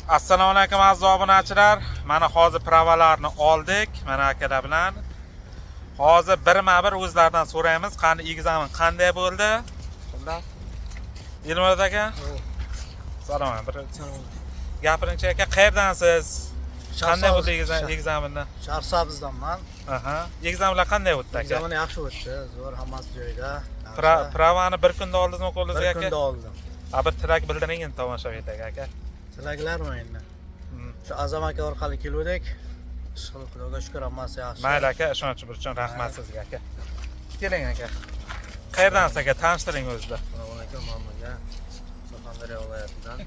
Assalomu alaykum aziz obunachilar. Mana hozir pravalarni oldik. Mana akalar bilan. Hozir birma-bir o'zlaridan so'raymiz, qani ekzamen qanday bo'ldi? Yilmaz aka? Salom. Gapiringchi aka, qayerdansiz? Qanday bo'ldi ekzamenni? Sharsabzdanman. Aha. Ekzamenlar qanday o'tdi aka? Ekzamen yaxshi o'tdi. Zo'r, hammasi joyida. Pravani bir kunda oldingizmi qo'lingizga aka? Bir kunda oldim. Bir tilak bildiring endi tomoshabinlarga aka. Tilaklarmi endi? Shu Azam aka orqali keldik. Xudoga shukr, hammasi yaxshi. Mayli aka, ishonch uchun rahmat sizga aka. Keling aka. Qayerdansiz aka? Tanishtiring o'zida. Assalomu alaykum, mamlaga. Surxondaryo viloyatidan.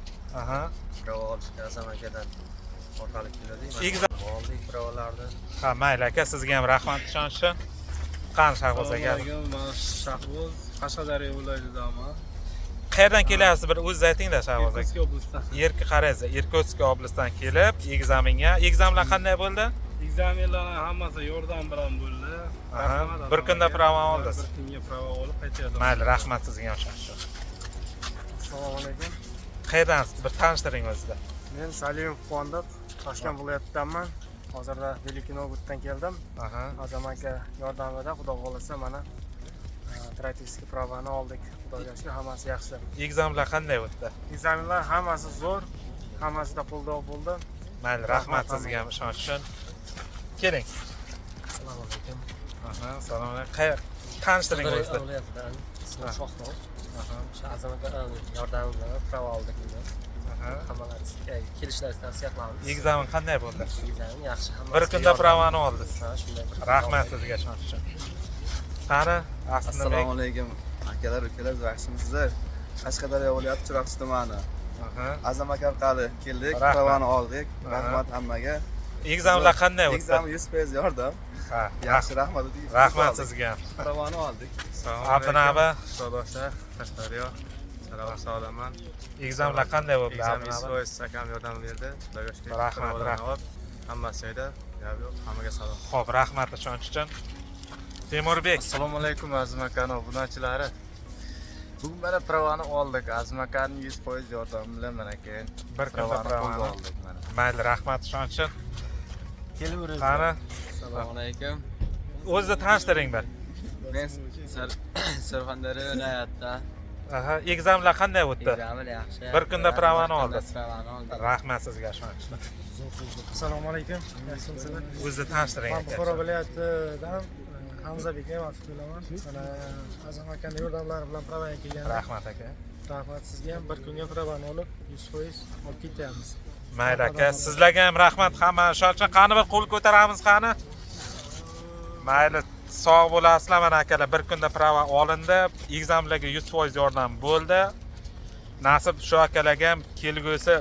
Aha. Prava olishga Azam akadan orqali keldik. Oldik pravalarni. Ha, mayli aka, sizga ham rahmat ishonch uchun. Qani Shahboz aka? Men Shahboz, Qashqadaryo viloyatidanman. Qayerdan kelyapsiz? Bir o'zingiz ayting-da Shahboz aka. Irkutsk oblastdan. Irkutsk oblastdan kelib, ekzamenga. Ekzamenlar qanday bo'ldi? Ekzamenlarning hammasi yordam bilan bo'ldi. Rahmat. Bir kunda prava oldingiz. Bir kunga prava olib qaytyapman. Mayli, rahmat sizga ham ishonch uchun. Assalomu alaykum. Qayerdansiz? Bir tanishtiring o'zida. Men Salimov Fondiq, Toshkent viloyatidanman. Hozirda Velikinovoddan keldim. Aha. Azam aka yordamida Xudo xolasa mana Tratisskiy pravani oldik. Xudoga shukr, hammasi yaxshi. Ekzamenlar qanday o'tdi? Ekzamenlar hammasi zo'r, hammasida qo'ldoq bo'ldi. Mayli, rahmat sizga ham ishonch uchun. Keling. Assalomu alaykum. Aha, salom alaykum. Tanishtiring o'zida. Ismim Shohroz. Shu Azam aka yordami bilan prava oldik biz. Hammalariga kelishlaringizni tavsiya qilamiz. Ekzamen qanday bo'ldi? Ekzamen yaxshi, hammasi. Bir kunda pravani oldingiz. Ha, shunday. Rahmat sizga ishonch uchun. Qani, Assalomu alaykum akalar, ukalar, yaxshimisizlar? Qashqadaryo viloyati Chiroqchi tumani. Azam aka orqali keldik, pravani oldik. Rahmat hammaga. Ekzamenlar qanday o'tdi? Ekzamen 100% yordam. Ha, Yaxshi, rahmat. rahmat sizga ham. Pravani oldik. Abdunaba, Sadoqlar, Qashqadaryo. Salomat. ekzamenlar qanday bo'ldi? Ekzamen Abdunaba. akam yordam berdi. Xudoga shukr. Rahmat. Hammasi joyida. Yo'q, hammaga salom. Xo'p, rahmat ishonch uchun. Temurbek, Assalomu alaykum Azim akaning obunachilari. Bugun mana pravani oldik. Azim akaning 100% yordami bilan mana keyin bir kunda pravani oldik mana. Mayli, rahmat ishonch uchun. Kelaveramiz. Qani, Assalomu alaykum. o'zida tanishtiring bir. Men Surxondaryo viloyatidan. Aha, ekzamenlar qanday o'tdi? Ekzamen yaxshi. Bir kunda pravani oldingiz. Pravani oldik. Rahmat sizga ishonch uchun. Assalomu alaykum. Yaxshimisizlar? O'zida tanishtiring Men aka. Buxoro viloyatidan Hamzabek Ne'matov bo'laman. Mana Azam akaning yordamlari bilan pravaga kelganman. Rahmat aka. Rahmat sizga ham, bir kunga pravani olib 100% olib ketyapmiz. Mayli aka, sizlarga ham rahmat. Hamma ishonch uchun qani bir qo'l ko'taramiz qani. Mayli, sog' bo'lasizlar mana akalar. Bir kunda prava olindi. Ekzamenlarga 100% yordam bo'ldi. Nasib shu akalarga ham kelgusi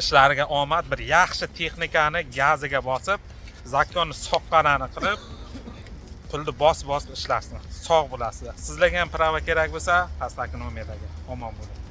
ishlariga omad, bir yaxshi texnikani gaziga bosib, zakonni soqqanani qilib, pulni bosib ishlasin. Sog' bo'lasizlar. Sizlarga ham prava kerak bo'lsa, pastdagi nomerlarga omon bo'ling.